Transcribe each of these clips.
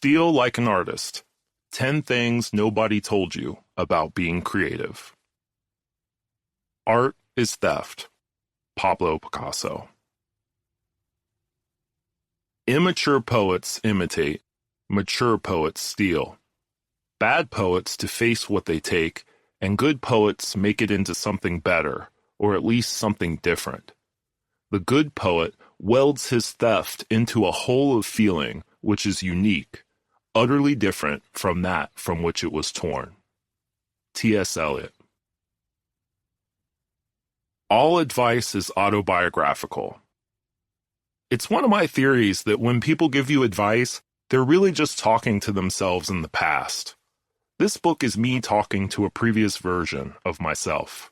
Steal like an artist. 10 things nobody told you about being creative. Art is theft. Pablo Picasso. Immature poets imitate. Mature poets steal. Bad poets deface what they take, and good poets make it into something better, or at least something different. The good poet welds his theft into a whole of feeling which is unique, utterly different from that from which it was torn. T.S. Eliot. All advice is autobiographical. It's one of my theories that when people give you advice, they're really just talking to themselves in the past. This book is me talking to a previous version of myself.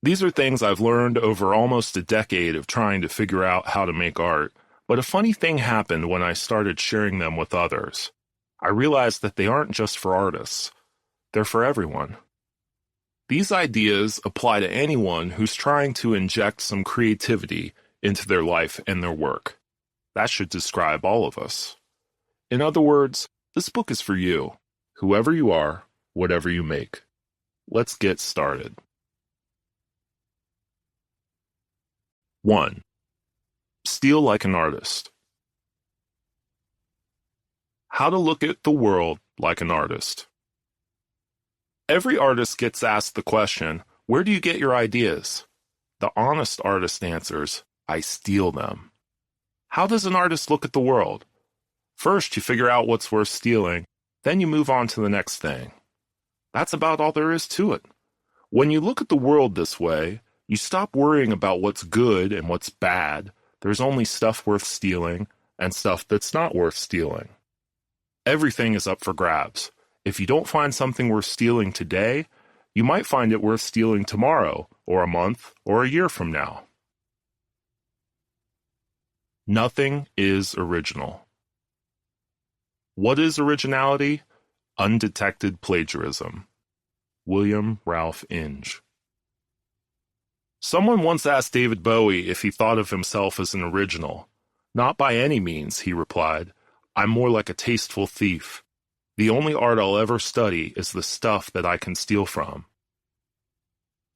These are things I've learned over almost a decade of trying to figure out how to make art, but a funny thing happened when I started sharing them with others. I realized that they aren't just for artists. They're for everyone. These ideas apply to anyone who's trying to inject some creativity into their life and their work. That should describe all of us. In other words, this book is for you, whoever you are, whatever you make. Let's get started. 1. Steal like an artist. How to look at the world like an artist. Every artist gets asked the question, where do you get your ideas? The honest artist answers, I steal them. How does an artist look at the world? First, you figure out what's worth stealing, then you move on to the next thing. That's about all there is to it. When you look at the world this way, you stop worrying about what's good and what's bad. There's only stuff worth stealing and stuff that's not worth stealing. Everything is up for grabs. If you don't find something worth stealing today, you might find it worth stealing tomorrow, or a month, or a year from now. Nothing is original. What is originality? Undetected plagiarism. William Ralph Inge. Someone once asked David Bowie if he thought of himself as an original. Not by any means, he replied. I'm more like a tasteful thief. The only art I'll ever study is the stuff that I can steal from.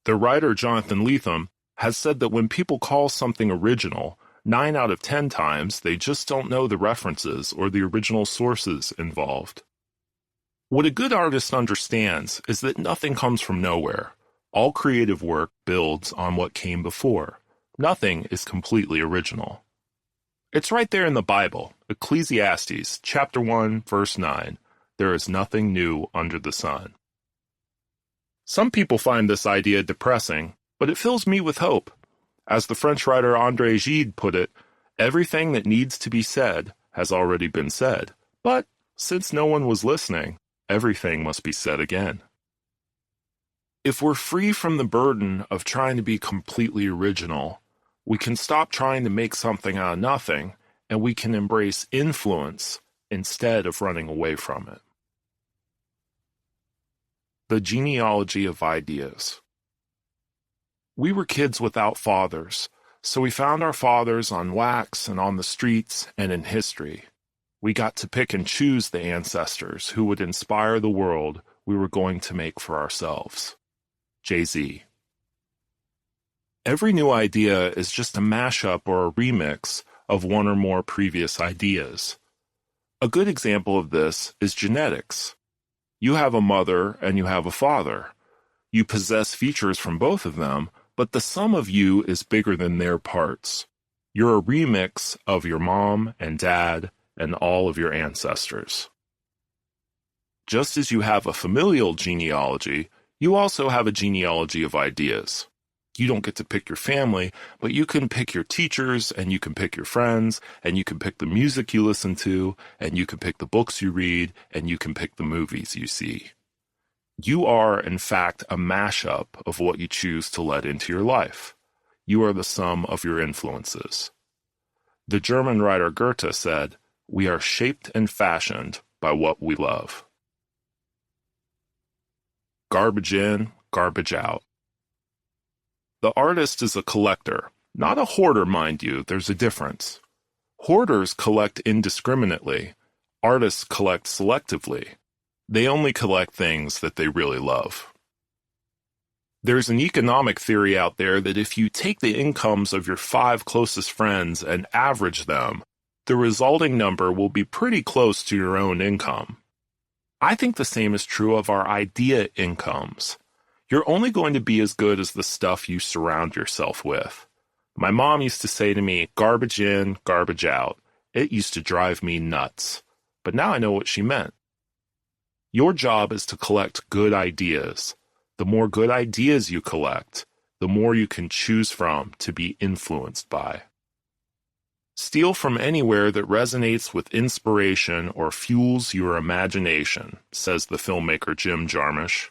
The writer Jonathan Lethem has said that when people call something original, 9 out of 10 times they just don't know the references or the original sources involved. What a good artist understands is that nothing comes from nowhere. All creative work builds on what came before. Nothing is completely original. It's right there in the Bible, Ecclesiastes, chapter 1, verse 9. There is nothing new under the sun. Some people find this idea depressing, but it fills me with hope. As the French writer André Gide put it, everything that needs to be said has already been said. But since no one was listening, everything must be said again. If we're free from the burden of trying to be completely original, we can stop trying to make something out of nothing, and we can embrace influence instead of running away from it. The genealogy of ideas. We were kids without fathers, so we found our fathers on wax and on the streets and in history. We got to pick and choose the ancestors who would inspire the world we were going to make for ourselves. Jay-Z. Every new idea is just a mashup or a remix of one or more previous ideas. A good example of this is genetics. You have a mother and you have a father. You possess features from both of them, but the sum of you is bigger than their parts. You're a remix of your mom and dad and all of your ancestors. Just as you have a familial genealogy, you also have a genealogy of ideas. You don't get to pick your family, but you can pick your teachers, and you can pick your friends, and you can pick the music you listen to, and you can pick the books you read, and you can pick the movies you see. You are, in fact, a mashup of what you choose to let into your life. You are the sum of your influences. The German writer Goethe said, "We are shaped and fashioned by what we love." Garbage in, garbage out. The artist is a collector, not a hoarder, mind you, there's a difference. Hoarders collect indiscriminately. Artists collect selectively. They only collect things that they really love. There's an economic theory out there that if you take the incomes of your 5 closest friends and average them, the resulting number will be pretty close to your own income. I think the same is true of our idea incomes. You're only going to be as good as the stuff you surround yourself with. My mom used to say to me, garbage in, garbage out. It used to drive me nuts. But now I know what she meant. Your job is to collect good ideas. The more good ideas you collect, the more you can choose from to be influenced by. Steal from anywhere that resonates with inspiration or fuels your imagination, says the filmmaker Jim Jarmusch.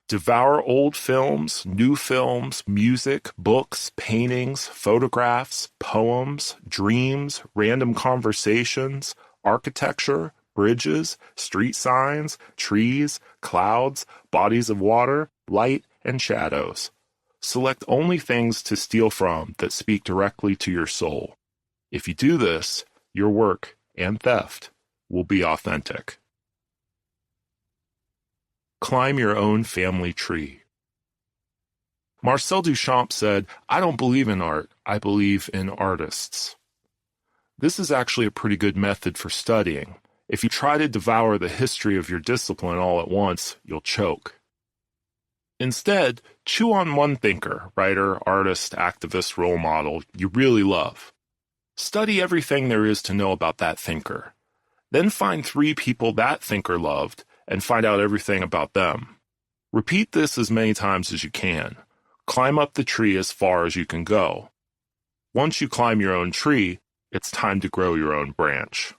Devour old films, new films, music, books, paintings, photographs, poems, dreams, random conversations, architecture, bridges, street signs, trees, clouds, bodies of water, light, and shadows. Select only things to steal from that speak directly to your soul. If you do this, your work and theft will be authentic. Climb your own family tree. Marcel Duchamp said, "I don't believe in art, I believe in artists." This is actually a pretty good method for studying. If you try to devour the history of your discipline all at once, you'll choke. Instead, chew on one thinker, writer, artist, activist, role model you really love. Study everything there is to know about that thinker. Then find 3 people that thinker loved and find out everything about them. Repeat this as many times as you can. Climb up the tree as far as you can go. Once you climb your own tree, it's time to grow your own branch.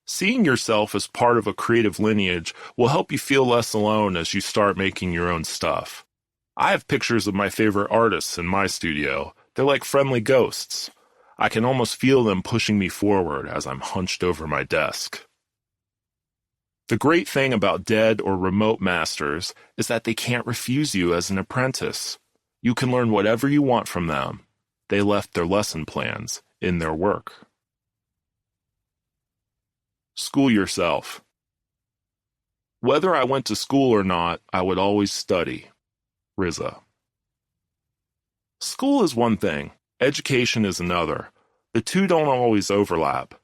Seeing yourself as part of a creative lineage will help you feel less alone as you start making your own stuff. I have pictures of my favorite artists in my studio. They're like friendly ghosts. I can almost feel them pushing me forward as I'm hunched over my desk. The great thing about dead or remote masters is that they can't refuse you as an apprentice. You can learn whatever you want from them. They left their lesson plans in their work. School yourself. Whether I went to school or not, I would always study. Riza. School is one thing. Education is another. The two don't always overlap.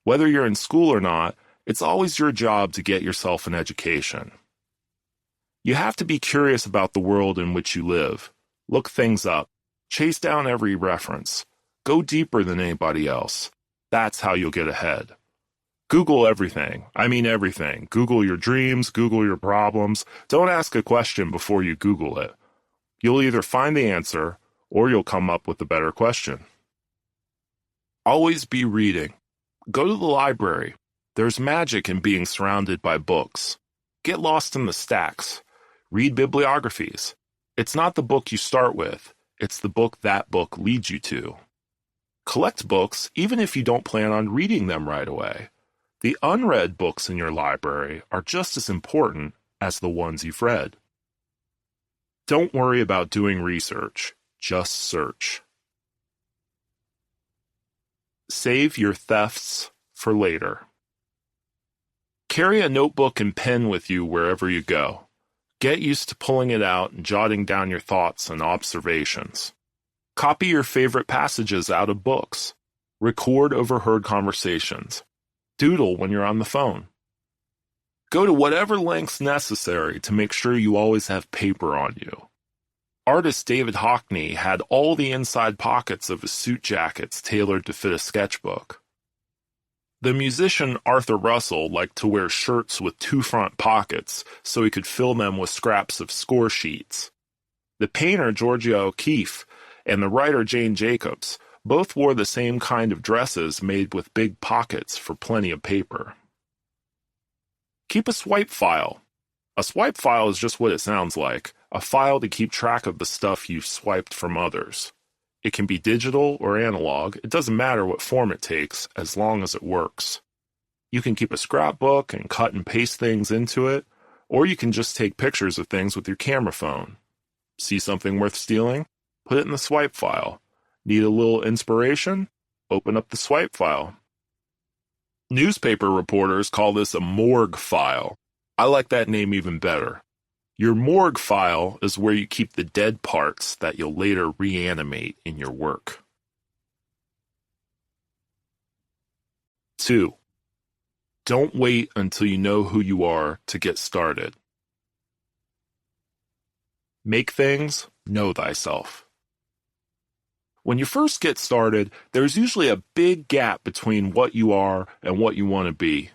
Whether you're in school or not, it's always your job to get yourself an education. You have to be curious about the world in which you live. Look things up. Chase down every reference. Go deeper than anybody else. That's how you'll get ahead. Google everything. I mean everything. Google your dreams. Google your problems. Don't ask a question before you Google it. You'll either find the answer or you'll come up with a better question. Always be reading. Go to the library. There's magic in being surrounded by books. Get lost in the stacks. Read bibliographies. It's not the book you start with. It's the book that book leads you to. Collect books even if you don't plan on reading them right away. The unread books in your library are just as important as the ones you've read. Don't worry about doing research. Just search. Save your thefts for later. Carry a notebook and pen with you wherever you go. Get used to pulling it out and jotting down your thoughts and observations. Copy your favorite passages out of books. Record overheard conversations. Doodle when you're on the phone. Go to whatever lengths necessary to make sure you always have paper on you. Artist David Hockney had all the inside pockets of his suit jackets tailored to fit a sketchbook. The musician Arthur Russell liked to wear shirts with 2 front pockets so he could fill them with scraps of score sheets. The painter Georgia O'Keeffe and the writer Jane Jacobs both wore the same kind of dresses made with big pockets for plenty of paper. Keep a swipe file. A swipe file is just what it sounds like, a file to keep track of the stuff you've swiped from others. It can be digital or analog. It doesn't matter what form it takes as long as it works. You can keep a scrapbook and cut and paste things into it, or you can just take pictures of things with your camera phone. See something worth stealing? Put it in the swipe file. Need a little inspiration? Open up the swipe file. Newspaper reporters call this a morgue file. I like that name even better. Your morgue file is where you keep the dead parts that you'll later reanimate in your work. 2. Don't wait until you know who you are to get started. Make things, know thyself. When you first get started, there's usually a big gap between what you are and what you want to be.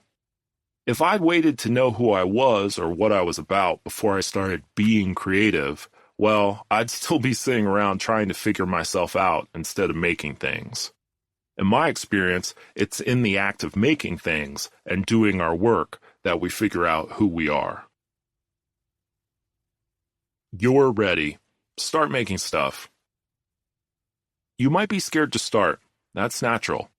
If I'd waited to know who I was or what I was about before I started being creative, well, I'd still be sitting around trying to figure myself out instead of making things. In my experience, it's in the act of making things and doing our work that we figure out who we are. You're ready. Start making stuff. You might be scared to start. That's natural.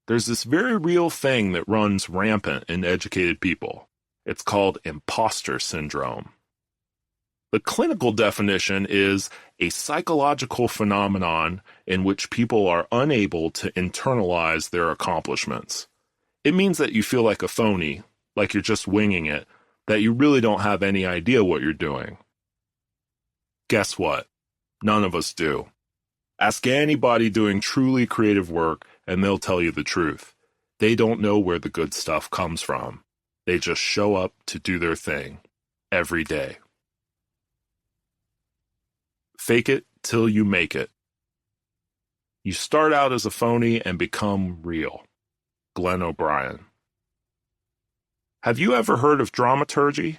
There's this very real thing that runs rampant in educated people. It's called imposter syndrome. The clinical definition is a psychological phenomenon in which people are unable to internalize their accomplishments. It means that you feel like a phony, like you're just winging it, that you really don't have any idea what you're doing. Guess what? None of us do. Ask anybody doing truly creative work and they'll tell you the truth. They don't know where the good stuff comes from. They just show up to do their thing every day. Fake it till you make it. You start out as a phony and become real. Glenn O'Brien. Have you ever heard of dramaturgy?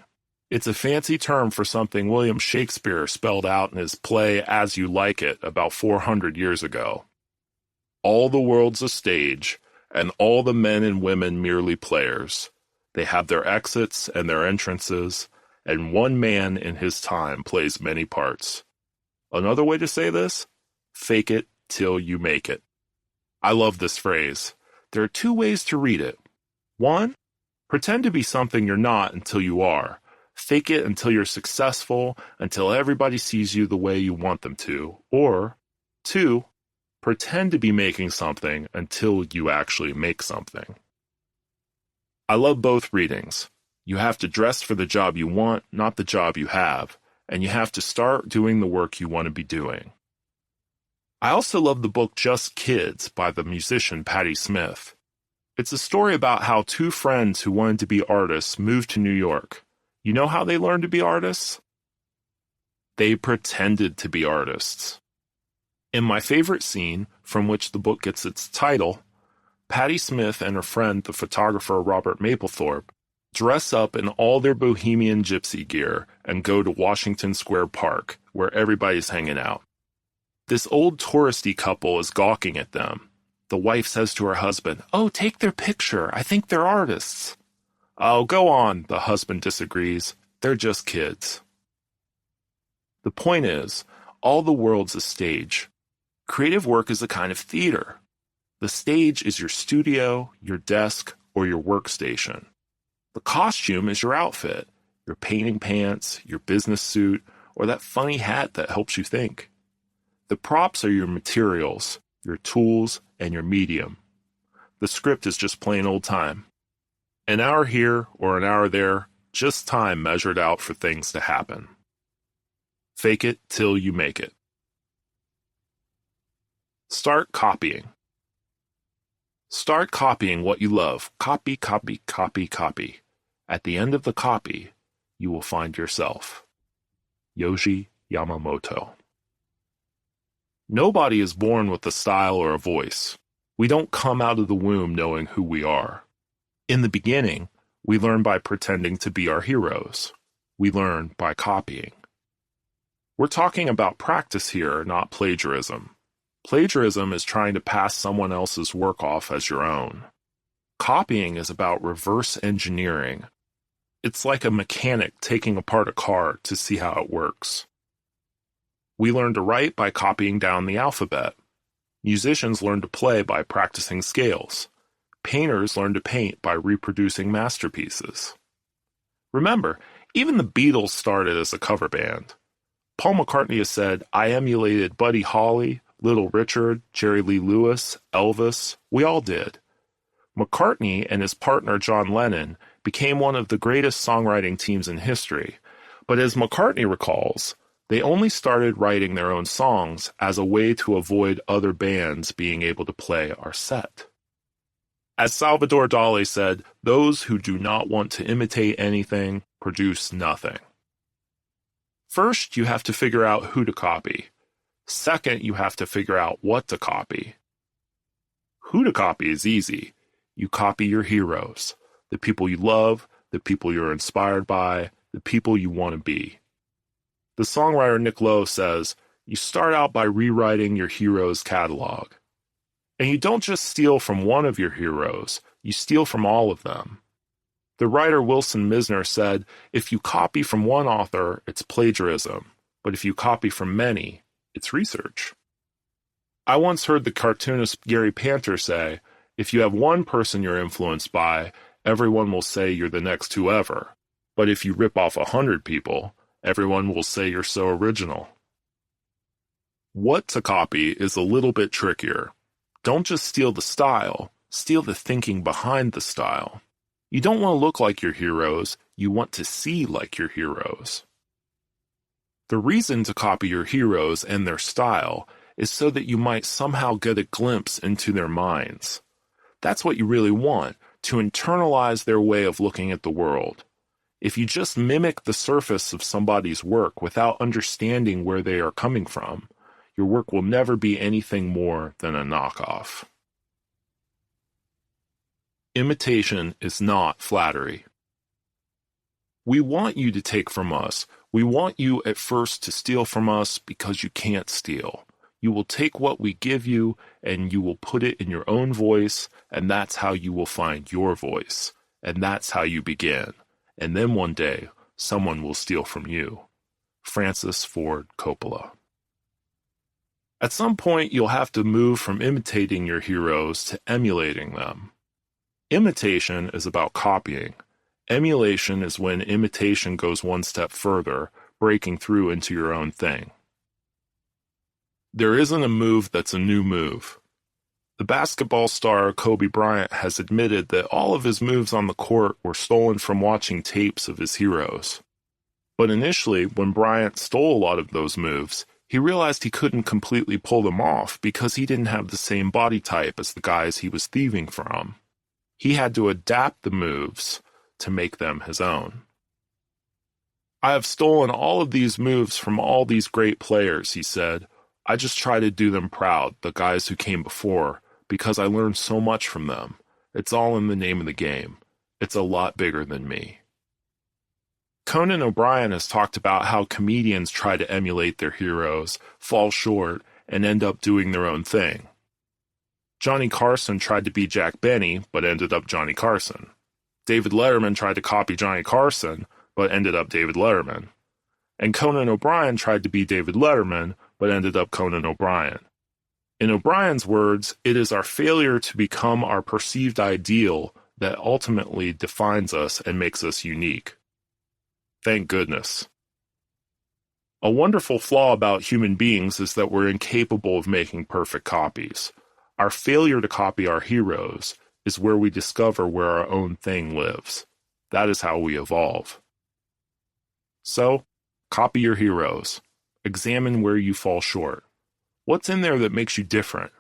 It's a fancy term for something William Shakespeare spelled out in his play As You Like It about 400 years ago. All the world's a stage, and all the men and women merely players. They have their exits and their entrances, and one man in his time plays many parts. Another way to say this? Fake it till you make it. I love this phrase. There are two ways to read it. One, pretend to be something you're not until you are. Fake it until you're successful, until everybody sees you the way you want them to. Or, two, pretend to be making something until you actually make something. I love both readings. You have to dress for the job you want, not the job you have. And you have to start doing the work you want to be doing. I also love the book Just Kids by the musician Patti Smith. It's a story about how two friends who wanted to be artists moved to New York. You know how they learned to be artists? They pretended to be artists. In my favorite scene, from which the book gets its title, Patti Smith and her friend, the photographer Robert Mapplethorpe, dress up in all their bohemian gypsy gear and go to Washington Square Park, where everybody's hanging out. This old touristy couple is gawking at them. The wife says to her husband, "Oh, take their picture. I think they're artists." "Oh, go on," the husband disagrees. "They're just kids." The point is, all the world's a stage. Creative work is a kind of theater. The stage is your studio, your desk, or your workstation. The costume is your outfit, your painting pants, your business suit, or that funny hat that helps you think. The props are your materials, your tools, and your medium. The script is just plain old time. An hour here or an hour there, just time measured out for things to happen. Fake it till you make it. Start copying. Start copying what you love. Copy, copy, copy, copy. At the end of the copy, you will find yourself. Yoji Yamamoto. Nobody is born with a style or a voice. We don't come out of the womb knowing who we are. In the beginning, we learn by pretending to be our heroes. We learn by copying. We're talking about practice here, not plagiarism. Plagiarism is trying to pass someone else's work off as your own. Copying is about reverse engineering. It's like a mechanic taking apart a car to see how it works. We learn to write by copying down the alphabet. Musicians learn to play by practicing scales. Painters learn to paint by reproducing masterpieces. Remember, even the Beatles started as a cover band. Paul McCartney has said, "I emulated Buddy Holly, Little Richard, Jerry Lee Lewis, Elvis. We all did. McCartney and his partner John Lennon became one of the greatest songwriting teams in history, but as McCartney recalls, they only started writing their own songs as a way to avoid other bands being able to play our set. As Salvador Dali said, those who do not want to imitate anything produce nothing. First, you have to figure out who to copy. Second, you have to figure out what to copy. Who to copy is easy. You copy your heroes, the people you love, the people you're inspired by, the people you want to be. The songwriter Nick Lowe says, you start out by rewriting your hero's catalog. And you don't just steal from one of your heroes, you steal from all of them. The writer Wilson Misner said, if you copy from one author, it's plagiarism, but if you copy from many, it's research. I once heard the cartoonist Gary Panter say, if you have one person you're influenced by, everyone will say you're the next whoever. But if you rip off 100 people, everyone will say you're so original. What to copy is a little bit trickier. Don't just steal the style, steal the thinking behind the style. You don't want to look like your heroes, you want to see like your heroes. The reason to copy your heroes and their style is so that you might somehow get a glimpse into their minds. That's what you really want, to internalize their way of looking at the world. If you just mimic the surface of somebody's work without understanding where they are coming from, your work will never be anything more than a knockoff. Imitation is not flattery. We want you to take from us. We want you at first to steal from us because you can't steal. You will take what we give you and you will put it in your own voice, and that's how you will find your voice. And that's how you begin. And then one day, someone will steal from you. Francis Ford Coppola. At some point, you'll have to move from imitating your heroes to emulating them. Imitation is about copying. Emulation is when imitation goes one step further, breaking through into your own thing. There isn't a move that's a new move. The basketball star Kobe Bryant has admitted that all of his moves on the court were stolen from watching tapes of his heroes. But initially, when Bryant stole a lot of those moves, he realized he couldn't completely pull them off because he didn't have the same body type as the guys he was thieving from. He had to adapt the moves to make them his own. I have stolen all of these moves from all these great players, he said. I just try to do them proud, the guys who came before, because I learned so much from them. It's all in the name of the game. It's a lot bigger than me. Conan O'Brien has talked about how comedians try to emulate their heroes, fall short, and end up doing their own thing. Johnny Carson tried to be Jack Benny, but ended up Johnny Carson. David Letterman tried to copy Johnny Carson, but ended up David Letterman. And Conan O'Brien tried to be David Letterman, but ended up Conan O'Brien. In O'Brien's words, it is our failure to become our perceived ideal that ultimately defines us and makes us unique. Thank goodness. A wonderful flaw about human beings is that we're incapable of making perfect copies. Our failure to copy our heroes is where we discover where our own thing lives. That is how we evolve. So, copy your heroes. Examine where you fall short. What's in there that makes you different?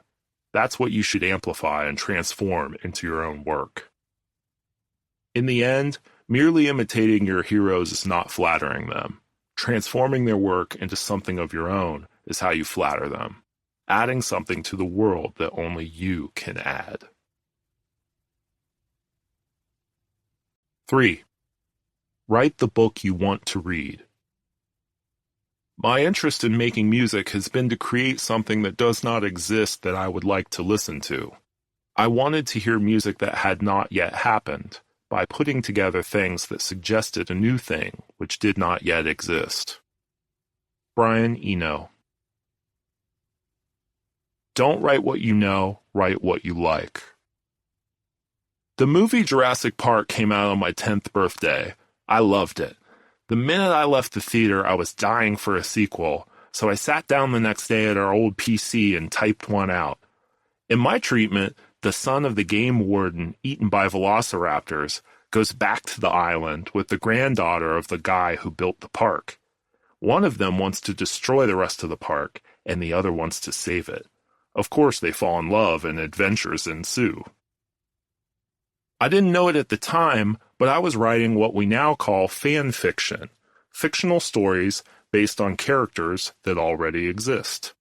That's what you should amplify and transform into your own work. In the end, merely imitating your heroes is not flattering them. Transforming their work into something of your own is how you flatter them, adding something to the world that only you can add. 3. Write the book you want to read. My interest in making music has been to create something that does not exist that I would like to listen to. I wanted to hear music that had not yet happened, by putting together things that suggested a new thing which did not yet exist. Brian Eno. Don't write what you know, write what you like. The movie Jurassic Park came out on my 10th birthday. I loved it. The minute I left the theater, I was dying for a sequel, so I sat down the next day at our old PC and typed one out. In my treatment, the son of the game warden eaten by velociraptors, goes back to the island with the granddaughter of the guy who built the park. One of them wants to destroy the rest of the park, and the other wants to save it. Of course, they fall in love and adventures ensue. I didn't know it at the time, but I was writing what we now call fan fiction, fictional stories based on characters that already exist.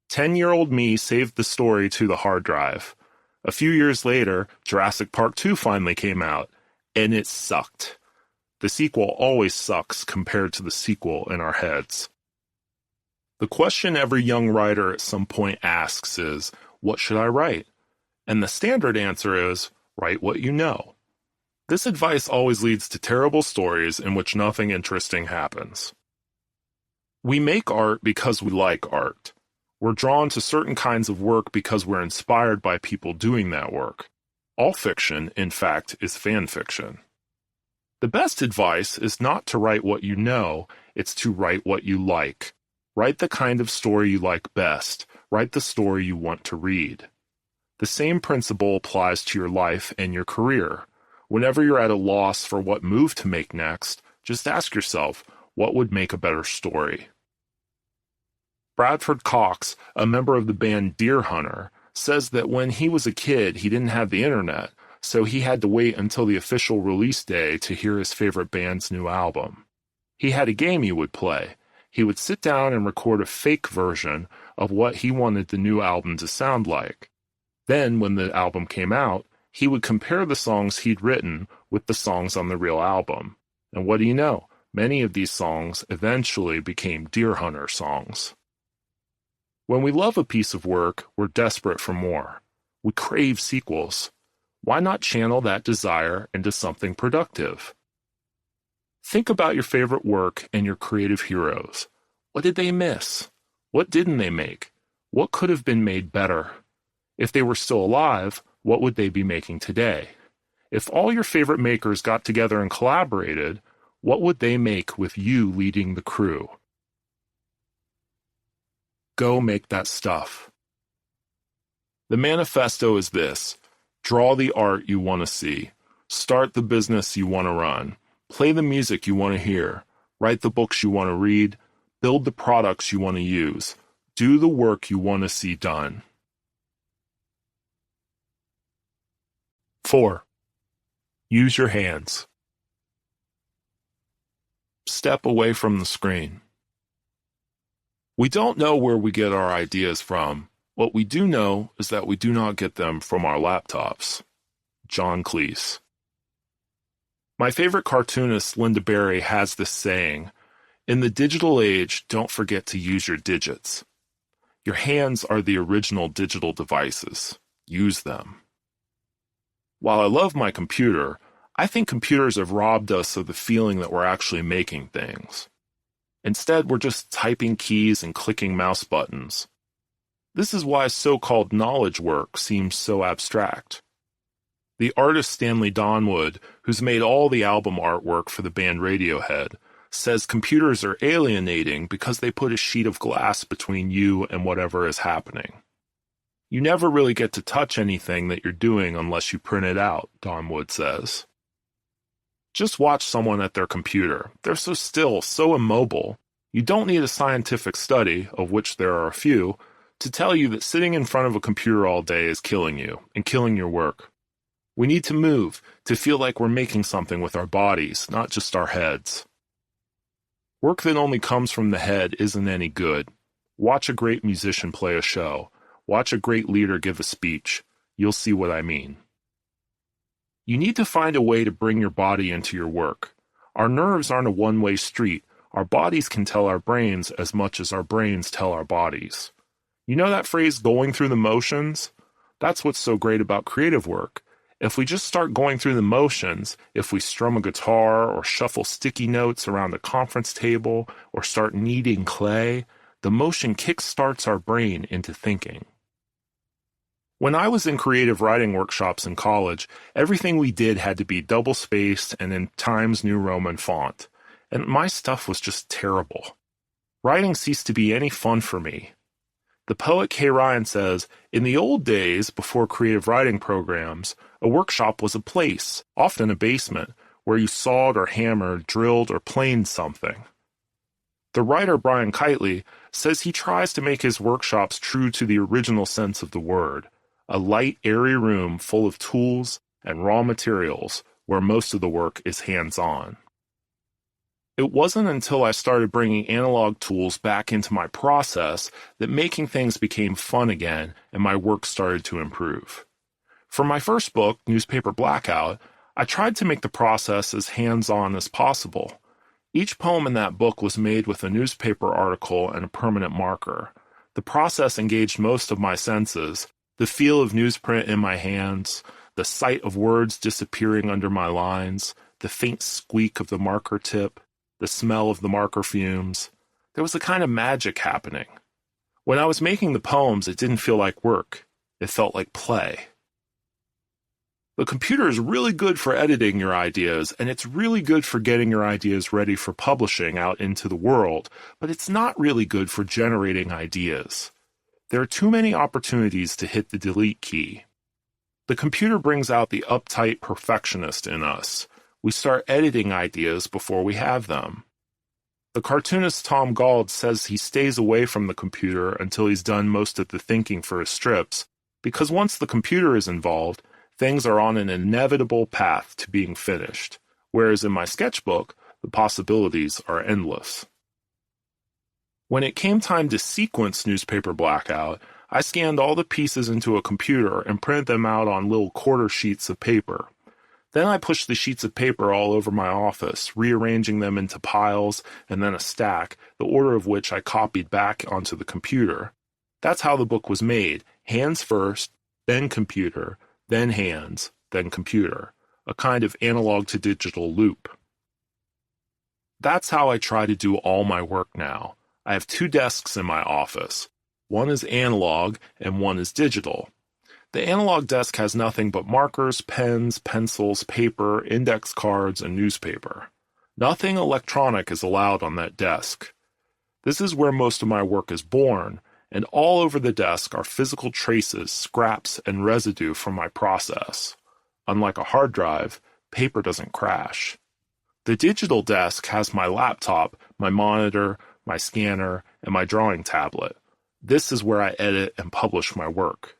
10-year-old me saved the story to the hard drive. A few years later, Jurassic Park 2 finally came out, and it sucked. The sequel always sucks compared to the sequel in our heads. The question every young writer at some point asks is, what should I write? And the standard answer is, write what you know. This advice always leads to terrible stories in which nothing interesting happens. We make art because we like art. We're drawn to certain kinds of work because we're inspired by people doing that work. All fiction, in fact, is fan fiction. The best advice is not to write what you know, it's to write what you like. Write the kind of story you like best. Write the story you want to read. The same principle applies to your life and your career. Whenever you're at a loss for what move to make next, just ask yourself, what would make a better story? Bradford Cox, a member of the band Deer Hunter, says that when he was a kid, he didn't have the internet, so he had to wait until the official release day to hear his favorite band's new album. He had a game he would play. He would sit down and record a fake version of what he wanted the new album to sound like. Then, when the album came out, he would compare the songs he'd written with the songs on the real album. And what do you know? Many of these songs eventually became Deer Hunter songs. When we love a piece of work, we're desperate for more. We crave sequels. Why not channel that desire into something productive? Think about your favorite work and your creative heroes. What did they miss? What didn't they make? What could have been made better? If they were still alive, what would they be making today? If all your favorite makers got together and collaborated, what would they make with you leading the crew? Go make that stuff. The manifesto is this: draw the art you want to see, start the business you want to run, play the music you want to hear, write the books you want to read, build the products you want to use, do the work you want to see done. 4. Use your hands. Step away from the screen. We don't know where we get our ideas from. What we do know is that we do not get them from our laptops. John Cleese. My favorite cartoonist, Linda Berry, has this saying, "In the digital age, don't forget to use your digits." Your hands are the original digital devices. Use them. While I love my computer, I think computers have robbed us of the feeling that we're actually making things. Instead, we're just typing keys and clicking mouse buttons. This is why so-called knowledge work seems so abstract. The artist Stanley Donwood, who's made all the album artwork for the band Radiohead, says computers are alienating because they put a sheet of glass between you and whatever is happening. You never really get to touch anything that you're doing unless you print it out, Donwood says. Just watch someone at their computer. They're so still, so immobile. You don't need a scientific study, of which there are a few, to tell you that sitting in front of a computer all day is killing you and killing your work. We need to move, to feel like we're making something with our bodies, not just our heads. Work that only comes from the head isn't any good. Watch a great musician play a show. Watch a great leader give a speech. You'll see what I mean. You need to find a way to bring your body into your work. Our nerves aren't a one-way street. Our bodies can tell our brains as much as our brains tell our bodies. You know that phrase, going through the motions? That's what's so great about creative work. If we just start going through the motions, if we strum a guitar or shuffle sticky notes around a conference table or start kneading clay, the motion kickstarts our brain into thinking. When I was in creative writing workshops in college, everything we did had to be double-spaced and in Times New Roman font, and my stuff was just terrible. Writing ceased to be any fun for me. The poet Kay Ryan says, "In the old days, before creative writing programs, a workshop was a place, often a basement, where you sawed or hammered, drilled or planed something." The writer Brian Kitely says he tries to make his workshops true to the original sense of the word, a light, airy room full of tools and raw materials where most of the work is hands-on. It wasn't until I started bringing analog tools back into my process that making things became fun again and my work started to improve. For my first book, Newspaper Blackout, I tried to make the process as hands-on as possible. Each poem in that book was made with a newspaper article and a permanent marker. The process engaged most of my senses, the feel of newsprint in my hands, the sight of words disappearing under my lines, the faint squeak of the marker tip, the smell of the marker fumes. There was a kind of magic happening. When I was making the poems, it didn't feel like work. It felt like play. The computer is really good for editing your ideas, and it's really good for getting your ideas ready for publishing out into the world, but it's not really good for generating ideas. There are too many opportunities to hit the delete key. The computer brings out the uptight perfectionist in us. We start editing ideas before we have them. The cartoonist Tom Gauld says he stays away from the computer until he's done most of the thinking for his strips, because once the computer is involved, things are on an inevitable path to being finished, whereas in my sketchbook, the possibilities are endless. When it came time to sequence Newspaper Blackout, I scanned all the pieces into a computer and printed them out on little quarter sheets of paper. Then I pushed the sheets of paper all over my office, rearranging them into piles and then a stack, the order of which I copied back onto the computer. That's how the book was made, hands first, then computer, then hands, then computer, a kind of analog to digital loop. That's how I try to do all my work now. I have 2 desks in my office. One is analog and one is digital. The analog desk has nothing but markers, pens, pencils, paper, index cards, and newspaper. Nothing electronic is allowed on that desk. This is where most of my work is born, and all over the desk are physical traces, scraps, and residue from my process. Unlike a hard drive, paper doesn't crash. The digital desk has my laptop, my monitor, my scanner, and my drawing tablet. This is where I edit and publish my work.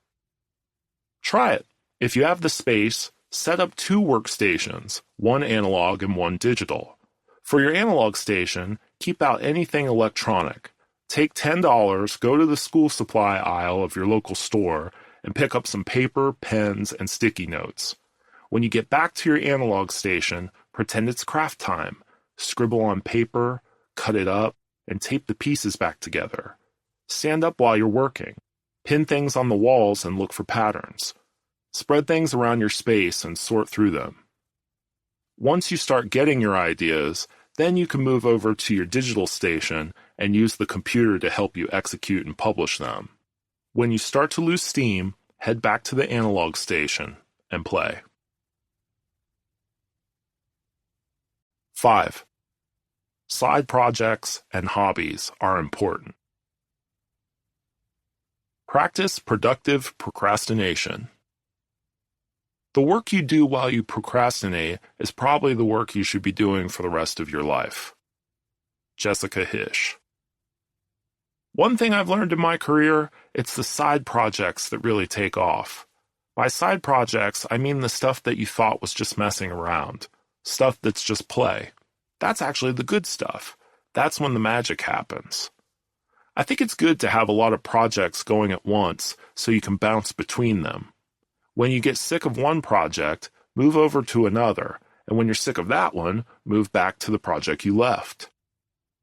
Try it. If you have the space, set up 2 workstations, one analog and one digital. For your analog station, keep out anything electronic. Take $10, go to the school supply aisle of your local store, and pick up some paper, pens, and sticky notes. When you get back to your analog station, pretend it's craft time. Scribble on paper, cut it up, and tape the pieces back together. Stand up while you're working. Pin things on the walls and look for patterns. Spread things around your space and sort through them. Once you start getting your ideas, then you can move over to your digital station and use the computer to help you execute and publish them. When you start to lose steam, head back to the analog station and play. 5. Side projects and hobbies are important. Practice productive procrastination. The work you do while you procrastinate is probably the work you should be doing for the rest of your life. Jessica Hish. One thing I've learned in my career, it's the side projects that really take off. By side projects, I mean the stuff that you thought was just messing around. Stuff that's just play. That's actually the good stuff. That's when the magic happens. I think it's good to have a lot of projects going at once so you can bounce between them. When you get sick of one project, move over to another, and when you're sick of that one, move back to the project you left.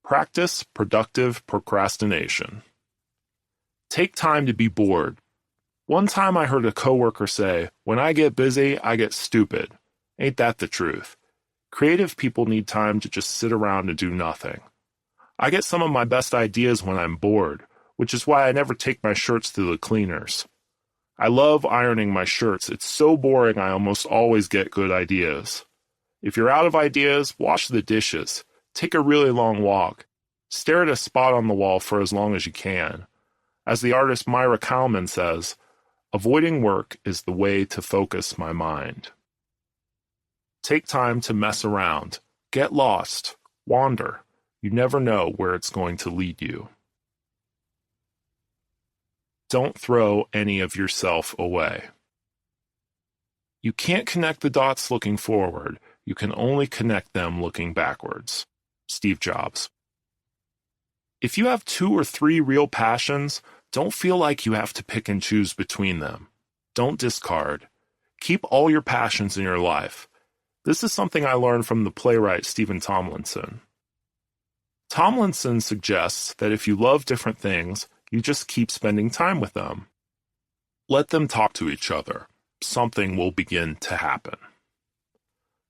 Practice productive procrastination. Take time to be bored. One time I heard a coworker say, "When I get busy, I get stupid." Ain't that the truth? Creative people need time to just sit around and do nothing. I get some of my best ideas when I'm bored, which is why I never take my shirts to the cleaners. I love ironing my shirts. It's so boring I almost always get good ideas. If you're out of ideas, wash the dishes. Take a really long walk. Stare at a spot on the wall for as long as you can. As the artist Myra Kalman says, avoiding work is the way to focus my mind. Take time to mess around, get lost, wander. You never know where it's going to lead you. Don't throw any of yourself away. You can't connect the dots looking forward. You can only connect them looking backwards. Steve Jobs. If you have 2 or 3 real passions, don't feel like you have to pick and choose between them. Don't discard. Keep all your passions in your life. This is something I learned from the playwright Stephen Tomlinson. Tomlinson suggests that if you love different things, you just keep spending time with them. Let them talk to each other. Something will begin to happen.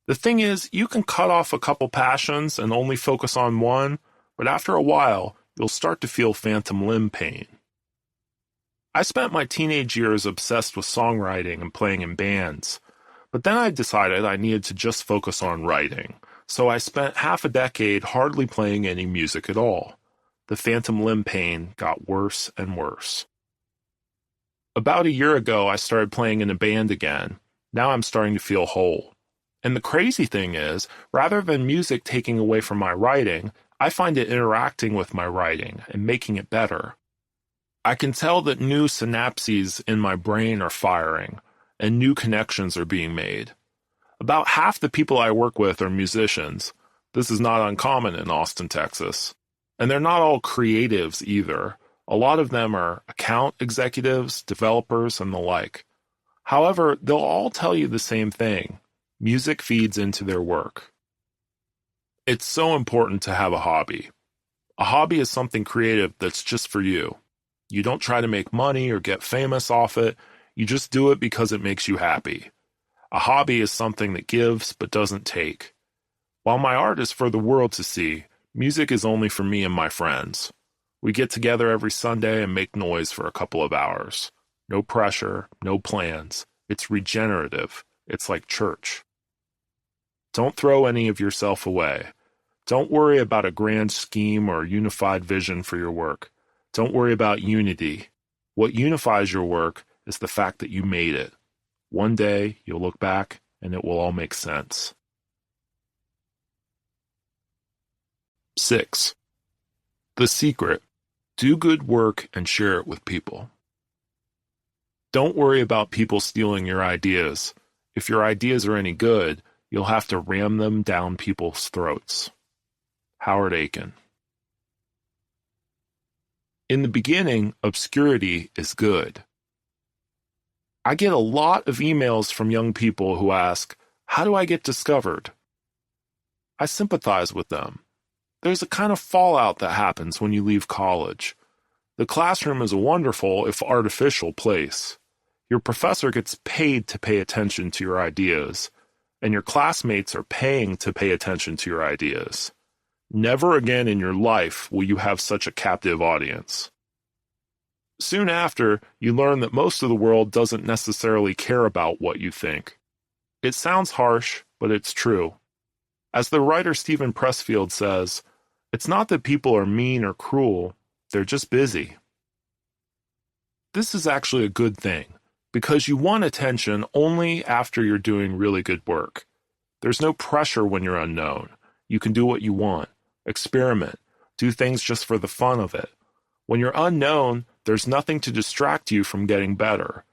The thing is, you can cut off a couple passions and only focus on one, but after a while, you'll start to feel phantom limb pain. I spent my teenage years obsessed with songwriting and playing in bands, but then I decided I needed to just focus on writing, so I spent half a decade hardly playing any music at all. The phantom limb pain got worse and worse. About a year ago, I started playing in a band again. Now I'm starting to feel whole. And the crazy thing is, rather than music taking away from my writing, I find it interacting with my writing and making it better. I can tell that new synapses in my brain are firing, and new connections are being made. About half the people I work with are musicians. This is not uncommon in Austin, Texas. And they're not all creatives either. A lot of them are account executives, developers, and the like. However, they'll all tell you the same thing. Music feeds into their work. It's so important to have a hobby. A hobby is something creative that's just for you. You don't try to make money or get famous off it. You just do it because it makes you happy. A hobby is something that gives but doesn't take. While my art is for the world to see, music is only for me and my friends. We get together every Sunday and make noise for a couple of hours. No pressure, no plans. It's regenerative. It's like church. Don't throw any of yourself away. Don't worry about a grand scheme or unified vision for your work. Don't worry about unity. What unifies your work is the fact that you made it. One day, you'll look back and it will all make sense. 6. The secret. Do good work and share it with people. Don't worry about people stealing your ideas. If your ideas are any good, you'll have to ram them down people's throats. Howard Aiken. In the beginning, obscurity is good. I get a lot of emails from young people who ask, "How do I get discovered?" I sympathize with them. There's a kind of fallout that happens when you leave college. The classroom is a wonderful, if artificial, place. Your professor gets paid to pay attention to your ideas, and your classmates are paying to pay attention to your ideas. Never again in your life will you have such a captive audience. Soon after, you learn that most of the world doesn't necessarily care about what you think. It sounds harsh, but it's true. As the writer Stephen Pressfield says, it's not that people are mean or cruel, they're just busy. This is actually a good thing, because you want attention only after you're doing really good work. There's no pressure when you're unknown. You can do what you want. Experiment. Do things just for the fun of it. When you're unknown, there's nothing to distract you from getting better.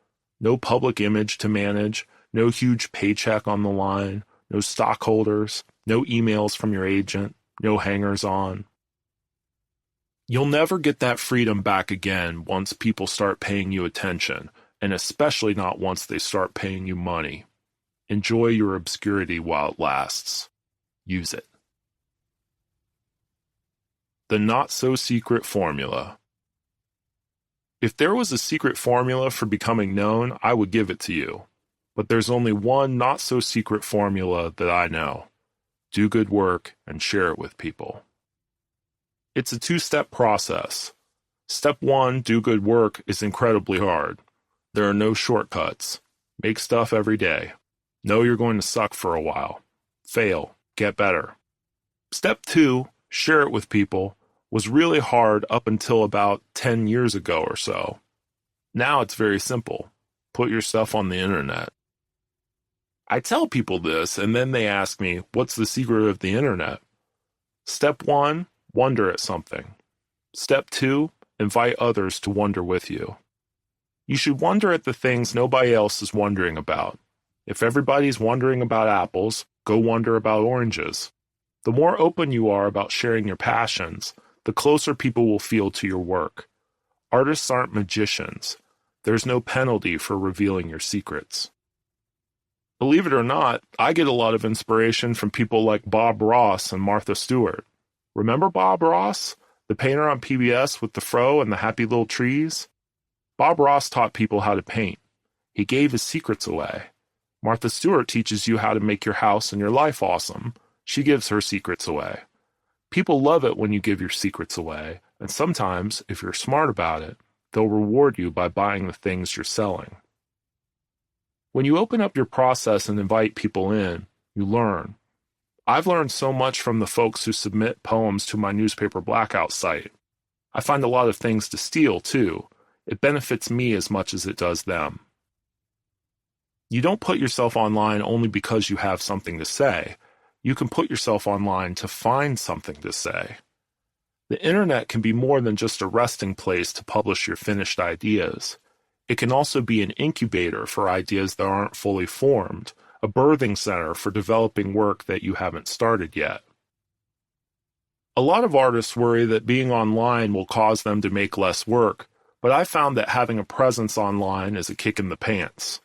No public image to manage, no huge paycheck on the line, no stockholders, no emails from your agent, no hangers-on. You'll never get that freedom back again once people start paying you attention, and especially not once they start paying you money. Enjoy your obscurity while it lasts. Use it. The not-so-secret formula. If there was a secret formula for becoming known, I would give it to you. But there's only one not-so-secret formula that I know. Do good work and share it with people. It's a 2-step process. Step 1, do good work, is incredibly hard. There are no shortcuts. Make stuff every day. Know you're going to suck for a while. Fail. Get better. Step 2, share it with people. was really hard up until about 10 years ago or so. Now it's very simple. Put your stuff on the internet. I tell people this, and then they ask me, what's the secret of the internet? Step 1, wonder at something. Step 2, invite others to wonder with you. You should wonder at the things nobody else is wondering about. If everybody's wondering about apples, go wonder about oranges. The more open you are about sharing your passions, the closer people will feel to your work. Artists aren't magicians. There's no penalty for revealing your secrets. Believe it or not, I get a lot of inspiration from people like Bob Ross and Martha Stewart. Remember Bob Ross, the painter on PBS with the fro and the happy little trees? Bob Ross taught people how to paint. He gave his secrets away. Martha Stewart teaches you how to make your house and your life awesome. She gives her secrets away. People love it when you give your secrets away, and sometimes, if you're smart about it, they'll reward you by buying the things you're selling. When you open up your process and invite people in, you learn. I've learned so much from the folks who submit poems to my newspaper blackout site. I find a lot of things to steal, too. It benefits me as much as it does them. You don't put yourself online only because you have something to say. You can put yourself online to find something to say. The internet can be more than just a resting place to publish your finished ideas. It can also be an incubator for ideas that aren't fully formed, a birthing center for developing work that you haven't started yet. A lot of artists worry that being online will cause them to make less work, but I found that having a presence online is a kick in the pants.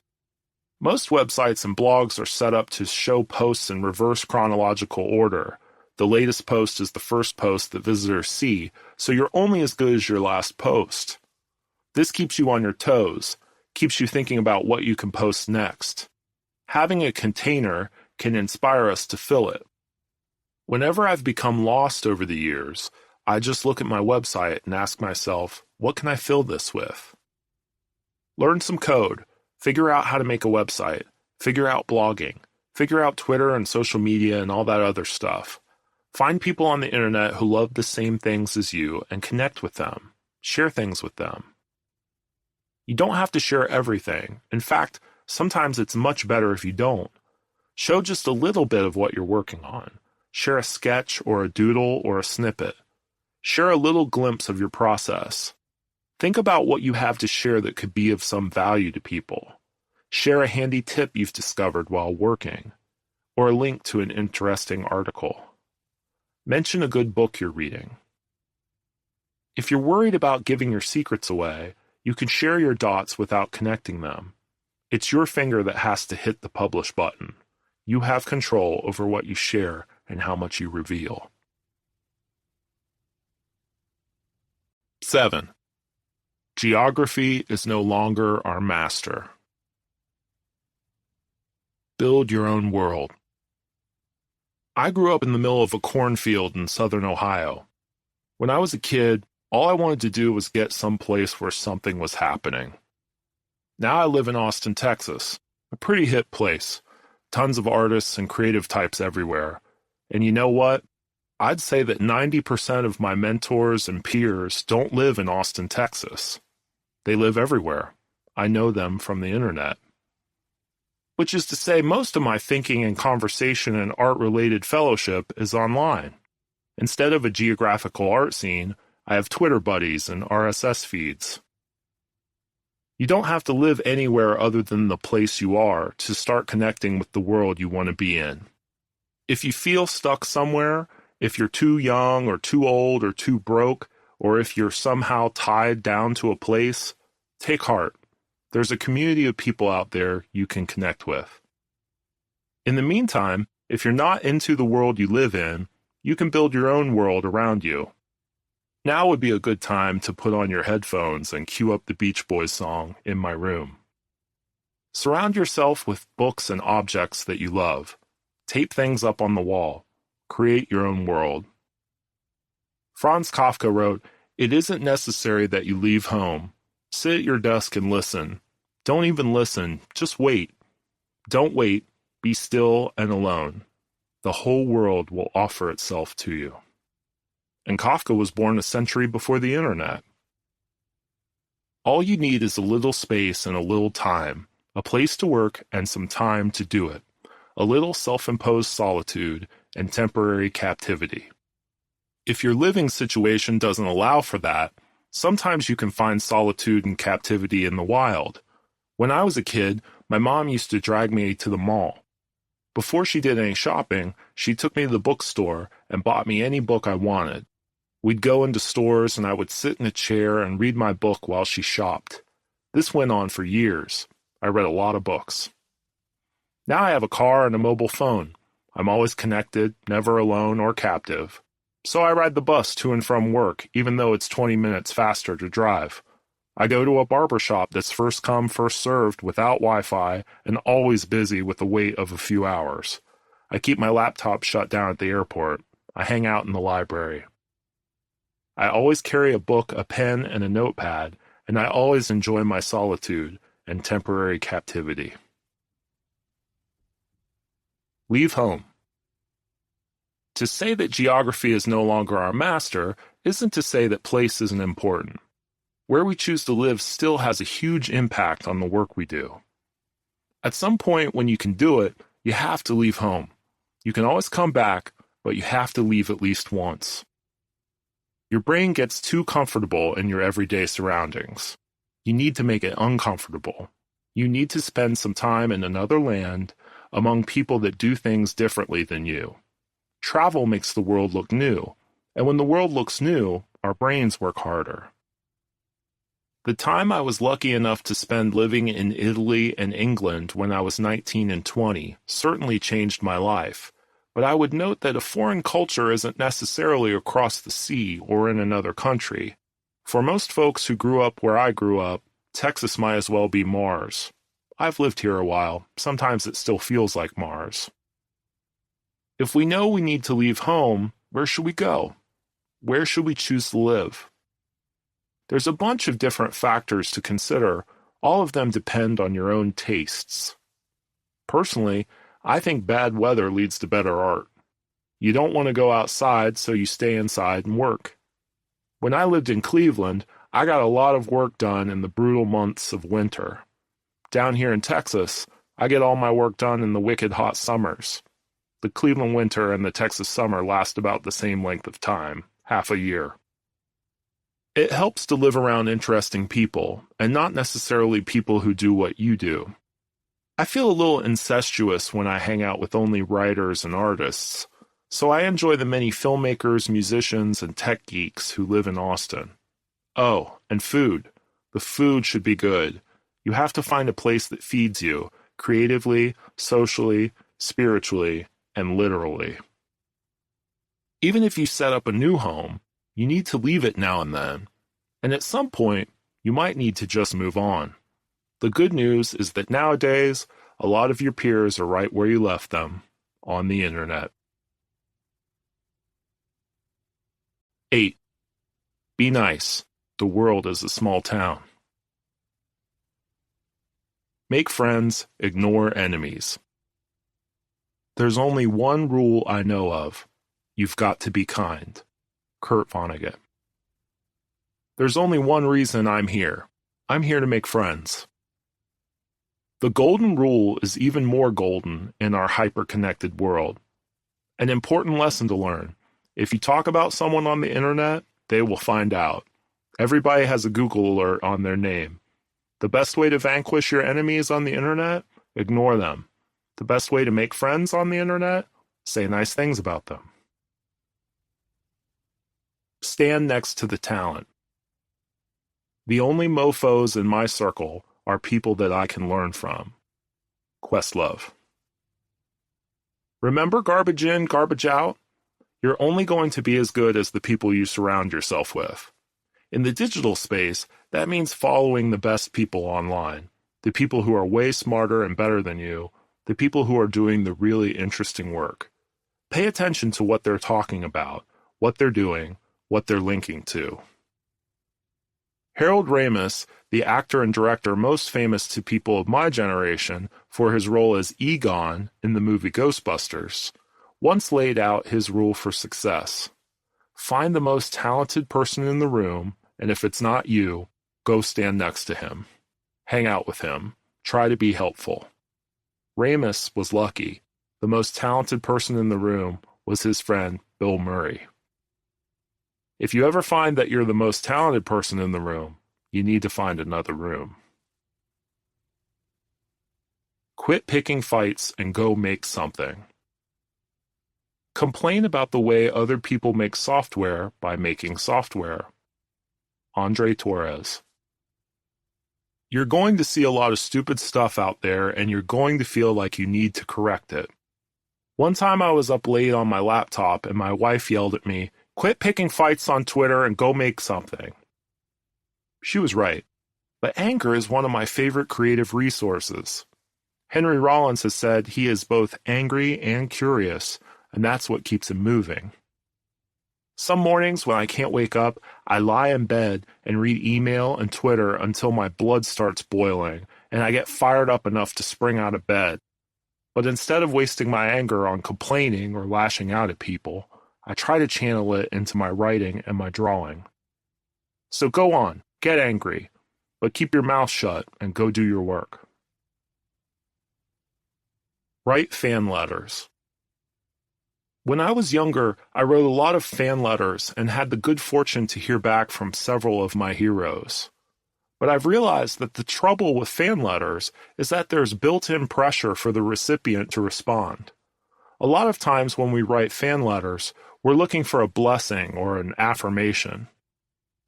Most websites and blogs are set up to show posts in reverse chronological order. The latest post is the first post that visitors see, so you're only as good as your last post. This keeps you on your toes, keeps you thinking about what you can post next. Having a container can inspire us to fill it. Whenever I've become lost over the years, I just look at my website and ask myself, what can I fill this with? Learn some code, figure out how to make a website, figure out blogging, figure out Twitter and social media and all that other stuff. Find people on the internet who love the same things as you and connect with them. Share things with them. You don't have to share everything. In fact, sometimes it's much better if you don't. Show just a little bit of what you're working on. Share a sketch or a doodle or a snippet. Share a little glimpse of your process. Think about what you have to share that could be of some value to people. Share a handy tip you've discovered while working, or a link to an interesting article. Mention a good book you're reading. If you're worried about giving your secrets away, you can share your dots without connecting them. It's your finger that has to hit the publish button. You have control over what you share and how much you reveal. 7. Geography is no longer our master. Build your own world. I grew up in the middle of a cornfield in southern Ohio. When I was a kid, all I wanted to do was get someplace where something was happening. Now I live in Austin, Texas, a pretty hip place. Tons of artists and creative types everywhere. And you know what? I'd say that 90% of my mentors and peers don't live in Austin, Texas. They live everywhere. I know them from the internet. Which is to say, most of my thinking and conversation and art-related fellowship is online. Instead of a geographical art scene, I have Twitter buddies and RSS feeds. You don't have to live anywhere other than the place you are to start connecting with the world you want to be in. If you feel stuck somewhere, if you're too young or too old or too broke, or if you're somehow tied down to a place, take heart. There's a community of people out there you can connect with. In the meantime, if you're not into the world you live in, you can build your own world around you. Now would be a good time to put on your headphones and cue up the Beach Boys song, In My Room. Surround yourself with books and objects that you love. Tape things up on the wall. Create your own world. Franz Kafka wrote, "It isn't necessary that you leave home. Sit at your desk and listen. Don't even listen, just wait. Don't wait, be still and alone. The whole world will offer itself to you." and Kafka was born a century before the internet. All you need is a little space and a little time, a place to work and some time to do it, a little self-imposed solitude and temporary captivity. If your living situation doesn't allow for that, sometimes you can find solitude and captivity in the wild. When I was a kid, my mom used to drag me to the mall. Before she did any shopping, she took me to the bookstore and bought me any book I wanted. We'd go into stores and I would sit in a chair and read my book while she shopped. This went on for years. I read a lot of books. Now I have a car and a mobile phone. I'm always connected, never alone or captive. So I ride the bus to and from work, even though it's 20 minutes faster to drive. I go to a barber shop that's first come, first served without Wi-Fi and always busy with the wait of a few hours. I keep my laptop shut down at the airport. I hang out in the library. I always carry a book, a pen, and a notepad, and I always enjoy my solitude and temporary captivity. Leave home. To say that geography is no longer our master isn't to say that place isn't important. Where we choose to live still has a huge impact on the work we do. At some point when you can do it, you have to leave home. You can always come back, but you have to leave at least once. Your brain gets too comfortable in your everyday surroundings. You need to make it uncomfortable. You need to spend some time in another land, among people that do things differently than you. Travel makes the world look new, and when the world looks new, our brains work harder. The time I was lucky enough to spend living in Italy and England when I was 19 and 20 certainly changed my life, but I would note that a foreign culture isn't necessarily across the sea or in another country. For most folks who grew up where I grew up, Texas might as well be Mars. I've lived here a while. Sometimes it still feels like Mars. If we know we need to leave home, where should we go? Where should we choose to live? There's a bunch of different factors to consider. All of them depend on your own tastes. Personally, I think bad weather leads to better art. You don't want to go outside, so you stay inside and work. When I lived in Cleveland, I got a lot of work done in the brutal months of winter. Down here in Texas, I get all my work done in the wicked hot summers. The Cleveland winter and the Texas summer last about the same length of time, half a year. It helps to live around interesting people, and not necessarily people who do what you do. I feel a little incestuous when I hang out with only writers and artists, so I enjoy the many filmmakers, musicians, and tech geeks who live in Austin. Oh, and food. The food should be good. You have to find a place that feeds you, creatively, socially, spiritually, and literally. Even if you set up a new home, you need to leave it now and then, and at some point, you might need to just move on. The good news is that nowadays, a lot of your peers are right where you left them, on the internet. 8. Be nice. The world is a small town. Make friends, ignore enemies. There's only one rule I know of. You've got to be kind. Kurt Vonnegut. There's only one reason I'm here. I'm here to make friends. The golden rule is even more golden in our hyper-connected world. An important lesson to learn. If you talk about someone on the internet, they will find out. Everybody has a Google alert on their name. The best way to vanquish your enemies on the internet? Ignore them. The best way to make friends on the internet? Say nice things about them. Stand next to the talent. The only mofos in my circle are people that I can learn from. Questlove. Remember garbage in, garbage out? You're only going to be as good as the people you surround yourself with. In the digital space, that means following the best people online, the people who are way smarter and better than you, the people who are doing the really interesting work. Pay attention to what they're talking about, what they're doing, what they're linking to. Harold Ramis, the actor and director most famous to people of my generation for his role as Egon in the movie Ghostbusters, once laid out his rule for success. Find the most talented person in the room, and if it's not you, go stand next to him. Hang out with him. Try to be helpful. Ramus was lucky. The most talented person in the room was his friend, Bill Murray. If you ever find that you're the most talented person in the room, you need to find another room. Quit picking fights and go make something. Complain about the way other people make software by making software. Andre Torres. You're going to see a lot of stupid stuff out there, and you're going to feel like you need to correct it. One time I was up late on my laptop, and my wife yelled at me, "Quit picking fights on Twitter and go make something." She was right, but anger is one of my favorite creative resources. Henry Rollins has said he is both angry and curious, and that's what keeps him moving. Some mornings when I can't wake up, I lie in bed and read email and Twitter until my blood starts boiling, and I get fired up enough to spring out of bed. But instead of wasting my anger on complaining or lashing out at people, I try to channel it into my writing and my drawing. So go on, get angry, but keep your mouth shut and go do your work. Write fan letters. When I was younger, I wrote a lot of fan letters and had the good fortune to hear back from several of my heroes. But I've realized that the trouble with fan letters is that there's built-in pressure for the recipient to respond. A lot of times when we write fan letters, we're looking for a blessing or an affirmation.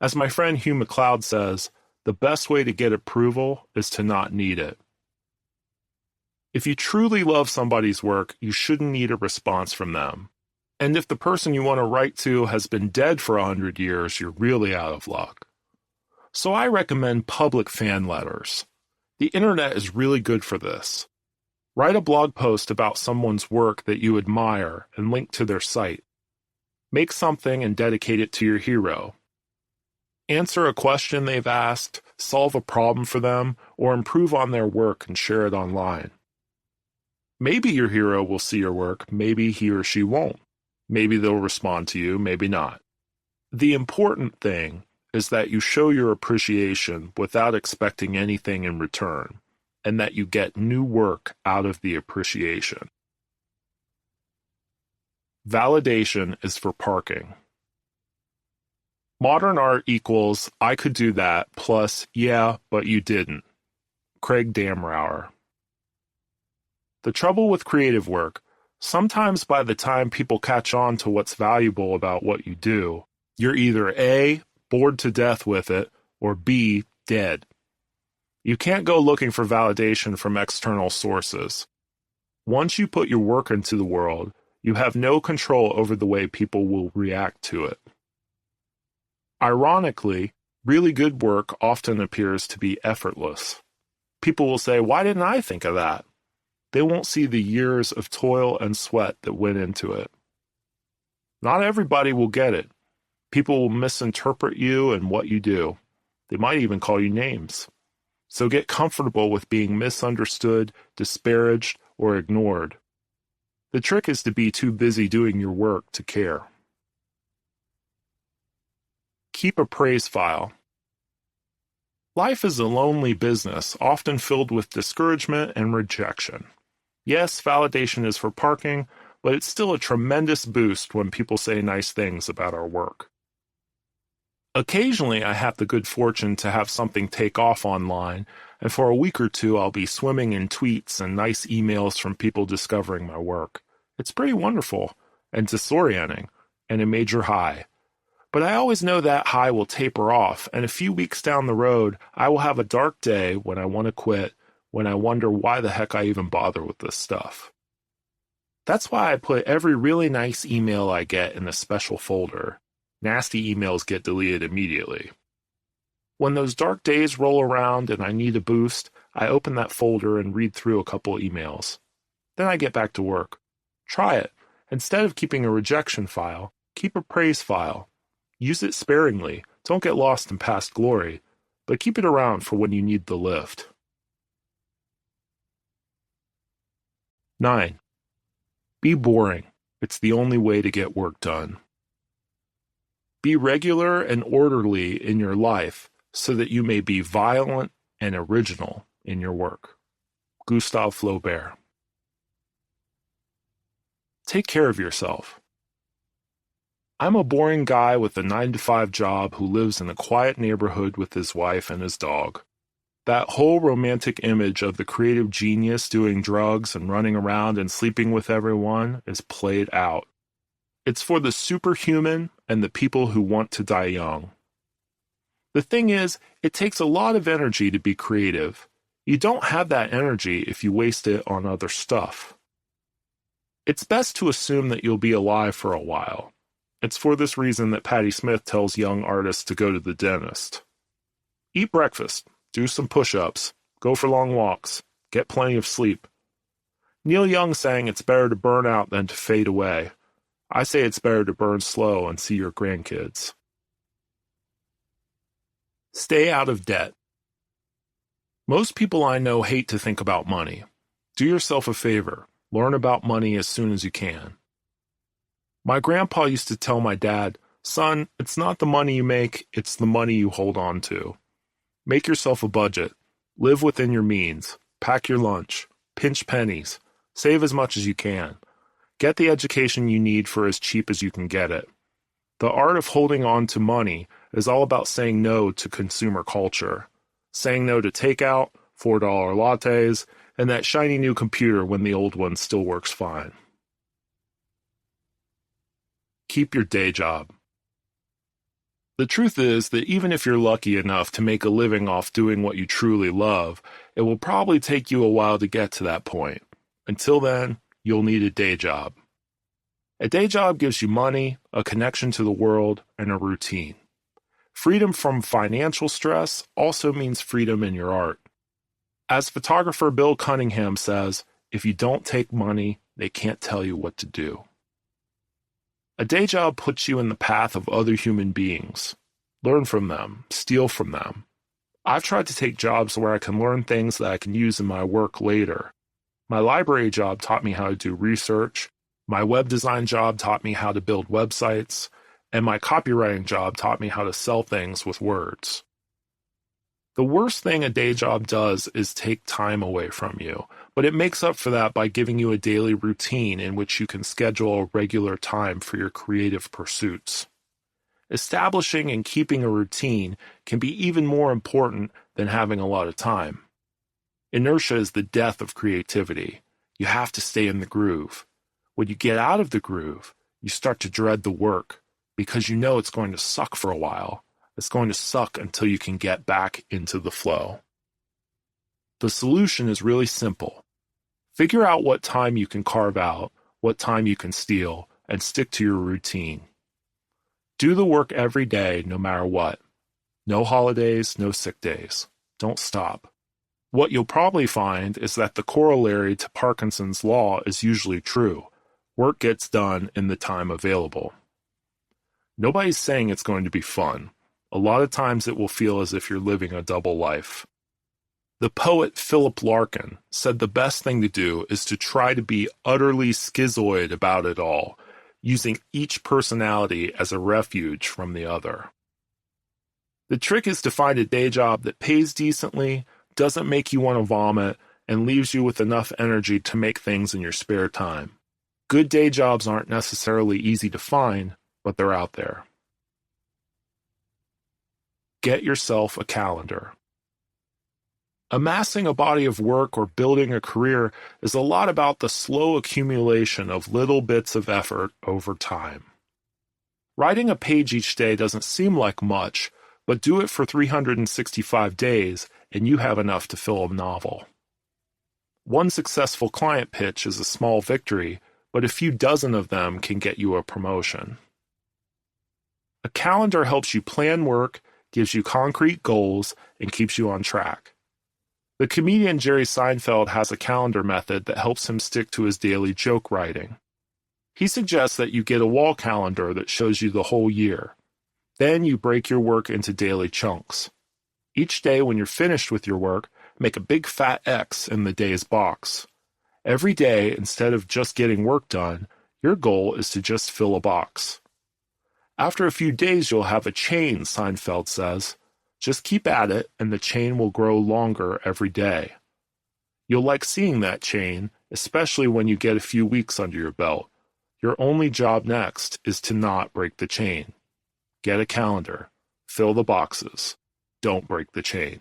As my friend Hugh MacLeod says, the best way to get approval is to not need it. If you truly love somebody's work, you shouldn't need a response from them. And if the person you want to write to has been dead for 100 years, you're really out of luck. So I recommend public fan letters. The internet is really good for this. Write a blog post about someone's work that you admire and link to their site. Make something and dedicate it to your hero. Answer a question they've asked, solve a problem for them, or improve on their work and share it online. Maybe your hero will see your work, maybe he or she won't. Maybe they'll respond to you, maybe not. The important thing is that you show your appreciation without expecting anything in return, and that you get new work out of the appreciation. Validation is for parking. Modern art equals I could do that plus yeah, but you didn't. Craig Damrauer. The trouble with creative work, sometimes by the time people catch on to what's valuable about what you do, you're either A, bored to death with it, or B, dead. You can't go looking for validation from external sources. Once you put your work into the world, you have no control over the way people will react to it. Ironically, really good work often appears to be effortless. People will say, "Why didn't I think of that?" They won't see the years of toil and sweat that went into it. Not everybody will get it. People will misinterpret you and what you do. They might even call you names. So get comfortable with being misunderstood, disparaged, or ignored. The trick is to be too busy doing your work to care. Keep a praise file. Life is a lonely business, often filled with discouragement and rejection. Yes, validation is for parking, but it's still a tremendous boost when people say nice things about our work. Occasionally, I have the good fortune to have something take off online, and for a week or two I'll be swimming in tweets and nice emails from people discovering my work. It's pretty wonderful and disorienting, and a major high. But I always know that high will taper off, and a few weeks down the road, I will have a dark day when I want to quit, when I wonder why the heck I even bother with this stuff. That's why I put every really nice email I get in a special folder. Nasty emails get deleted immediately. When those dark days roll around and I need a boost, I open that folder and read through a couple emails. Then I get back to work. Try it. Instead of keeping a rejection file, keep a praise file. Use it sparingly. Don't get lost in past glory, but keep it around for when you need the lift. 9. Be boring. It's the only way to get work done. Be regular and orderly in your life so that you may be violent and original in your work. Gustave Flaubert. Take care of yourself. I'm a boring guy with a 9-to-5 job who lives in a quiet neighborhood with his wife and his dog. That whole romantic image of the creative genius doing drugs and running around and sleeping with everyone is played out. It's for the superhuman and the people who want to die young. The thing is, it takes a lot of energy to be creative. You don't have that energy if you waste it on other stuff. It's best to assume that you'll be alive for a while. It's for this reason that Patti Smith tells young artists to go to the dentist. Eat breakfast, do some push-ups, go for long walks, get plenty of sleep. Neil Young sang it's better to burn out than to fade away. I say it's better to burn slow and see your grandkids. Stay out of debt. Most people I know hate to think about money. Do yourself a favor. Learn about money as soon as you can. My grandpa used to tell my dad, "Son, it's not the money you make, it's the money you hold on to. Make yourself a budget. Live within your means. Pack your lunch. Pinch pennies. Save as much as you can. Get the education you need for as cheap as you can get it." The art of holding on to money is all about saying no to consumer culture. Saying no to takeout, $4 lattes, and that shiny new computer when the old one still works fine. Keep your day job. The truth is that even if you're lucky enough to make a living off doing what you truly love, it will probably take you a while to get to that point. Until then, you'll need a day job. A day job gives you money, a connection to the world, and a routine. Freedom from financial stress also means freedom in your art. As photographer Bill Cunningham says, if you don't take money, they can't tell you what to do. A day job puts you in the path of other human beings. Learn from them, steal from them. I've tried to take jobs where I can learn things that I can use in my work later. My library job taught me how to do research, my web design job taught me how to build websites, and my copywriting job taught me how to sell things with words. The worst thing a day job does is take time away from you, but it makes up for that by giving you a daily routine in which you can schedule a regular time for your creative pursuits. Establishing and keeping a routine can be even more important than having a lot of time. Inertia is the death of creativity. You have to stay in the groove. When you get out of the groove, you start to dread the work because you know it's going to suck for a while. It's going to suck until you can get back into the flow. The solution is really simple. Figure out what time you can carve out, what time you can steal, and stick to your routine. Do the work every day, no matter what. No holidays, no sick days. Don't stop. What you'll probably find is that the corollary to Parkinson's law is usually true. Work gets done in the time available. Nobody's saying it's going to be fun. A lot of times it will feel as if you're living a double life. The poet Philip Larkin said the best thing to do is to try to be utterly schizoid about it all, using each personality as a refuge from the other. The trick is to find a day job that pays decently, doesn't make you want to vomit, and leaves you with enough energy to make things in your spare time. Good day jobs aren't necessarily easy to find, but they're out there. Get yourself a calendar. Amassing a body of work or building a career is a lot about the slow accumulation of little bits of effort over time. Writing a page each day doesn't seem like much, but do it for 365 days and you have enough to fill a novel. One successful client pitch is a small victory, but a few dozen of them can get you a promotion. A calendar helps you plan work, gives you concrete goals, and keeps you on track. The comedian Jerry Seinfeld has a calendar method that helps him stick to his daily joke writing. He suggests that you get a wall calendar that shows you the whole year. Then you break your work into daily chunks. Each day when you're finished with your work, make a big fat X in the day's box. Every day, instead of just getting work done, your goal is to just fill a box. After a few days, you'll have a chain, Seinfeld says. Just keep at it, and the chain will grow longer every day. You'll like seeing that chain, especially when you get a few weeks under your belt. Your only job next is to not break the chain. Get a calendar. Fill the boxes. Don't break the chain.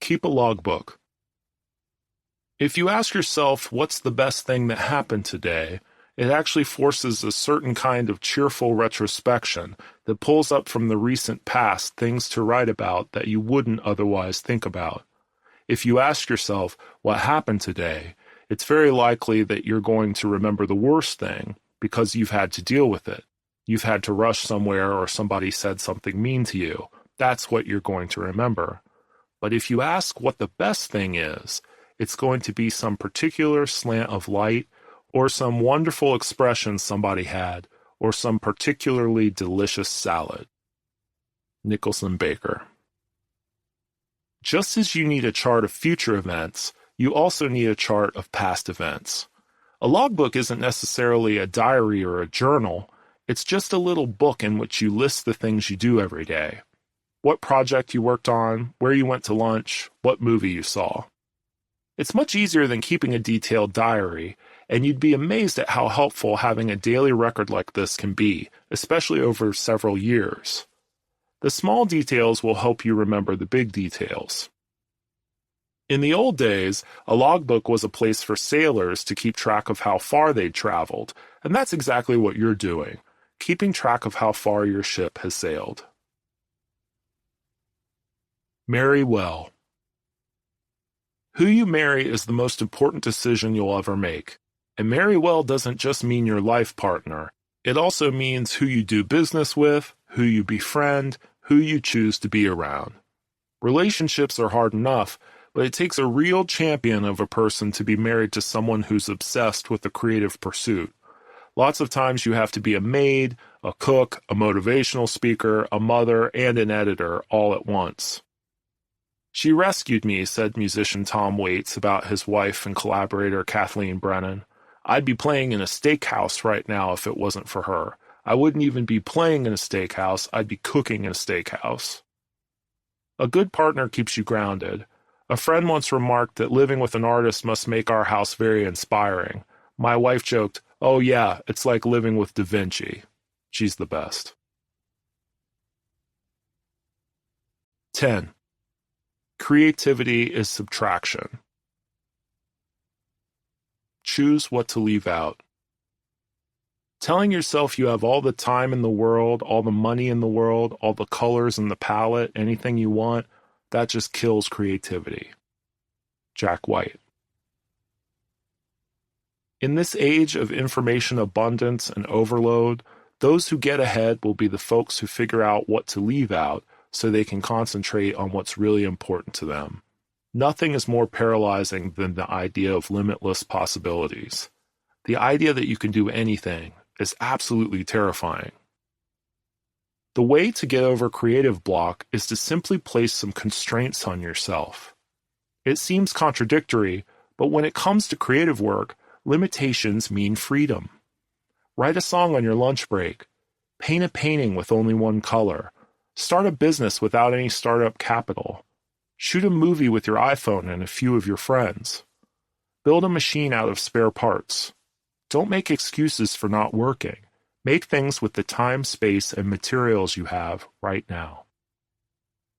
Keep a logbook. If you ask yourself what's the best thing that happened today, it actually forces a certain kind of cheerful retrospection that pulls up from the recent past things to write about that you wouldn't otherwise think about. If you ask yourself what happened today, it's very likely that you're going to remember the worst thing because you've had to deal with it. You've had to rush somewhere or somebody said something mean to you. That's what you're going to remember. But if you ask what the best thing is, it's going to be some particular slant of light or some wonderful expression somebody had or some particularly delicious salad. Nicholson Baker. Just as you need a chart of future events, you also need a chart of past events. A logbook isn't necessarily a diary or a journal. It's just a little book in which you list the things you do every day. What project you worked on, where you went to lunch, what movie you saw. It's much easier than keeping a detailed diary, and you'd be amazed at how helpful having a daily record like this can be, especially over several years. The small details will help you remember the big details. In the old days, a logbook was a place for sailors to keep track of how far they'd traveled, and that's exactly what you're doing, keeping track of how far your ship has sailed. Marry well. Who you marry is the most important decision you'll ever make. And marry well doesn't just mean your life partner. It also means who you do business with, who you befriend, who you choose to be around. Relationships are hard enough, but it takes a real champion of a person to be married to someone who's obsessed with a creative pursuit. Lots of times you have to be a maid, a cook, a motivational speaker, a mother, and an editor all at once. She rescued me, said musician Tom Waits about his wife and collaborator Kathleen Brennan. I'd be playing in a steakhouse right now if it wasn't for her. I wouldn't even be playing in a steakhouse, I'd be cooking in a steakhouse. A good partner keeps you grounded. A friend once remarked that living with an artist must make our house very inspiring. My wife joked, "Oh yeah, it's like living with Da Vinci." She's the best. 10. Creativity is subtraction. Choose what to leave out. Telling yourself you have all the time in the world, all the money in the world, all the colors in the palette, anything you want, that just kills creativity. Jack White. In this age of information abundance and overload, those who get ahead will be the folks who figure out what to leave out so they can concentrate on what's really important to them. Nothing is more paralyzing than the idea of limitless possibilities. The idea that you can do anything is absolutely terrifying. The way to get over creative block is to simply place some constraints on yourself. It seems contradictory, but when it comes to creative work, limitations mean freedom. Write a song on your lunch break. Paint a painting with only one color. Start a business without any startup capital. Shoot a movie with your iPhone and a few of your friends. Build a machine out of spare parts. Don't make excuses for not working. Make things with the time, space, and materials you have right now.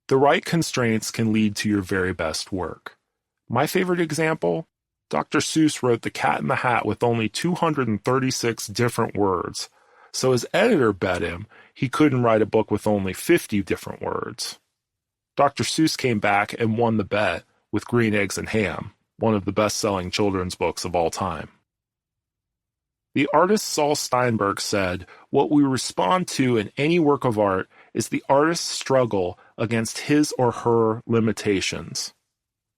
The right constraints can lead to your very best work. My favorite example? Dr. Seuss wrote The Cat in the Hat with only 236 different words, so his editor bet him he couldn't write a book with only 50 different words. Dr. Seuss came back and won the bet with Green Eggs and Ham, one of the best-selling children's books of all time. The artist Saul Steinberg said, "What we respond to in any work of art is the artist's struggle against his or her limitations.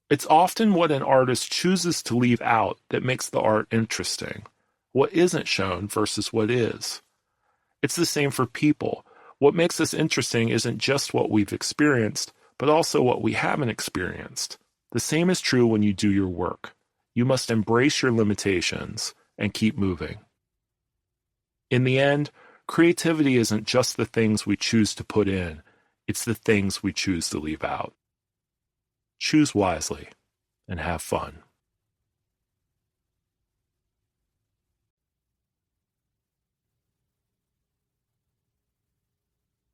It's often what an artist chooses to leave out that makes the art interesting, what isn't shown versus what is. It's the same for people. What makes us interesting isn't just what we've experienced, but also what we haven't experienced. The same is true when you do your work. You must embrace your limitations and keep moving." In the end, creativity isn't just the things we choose to put in, it's the things we choose to leave out. Choose wisely and have fun.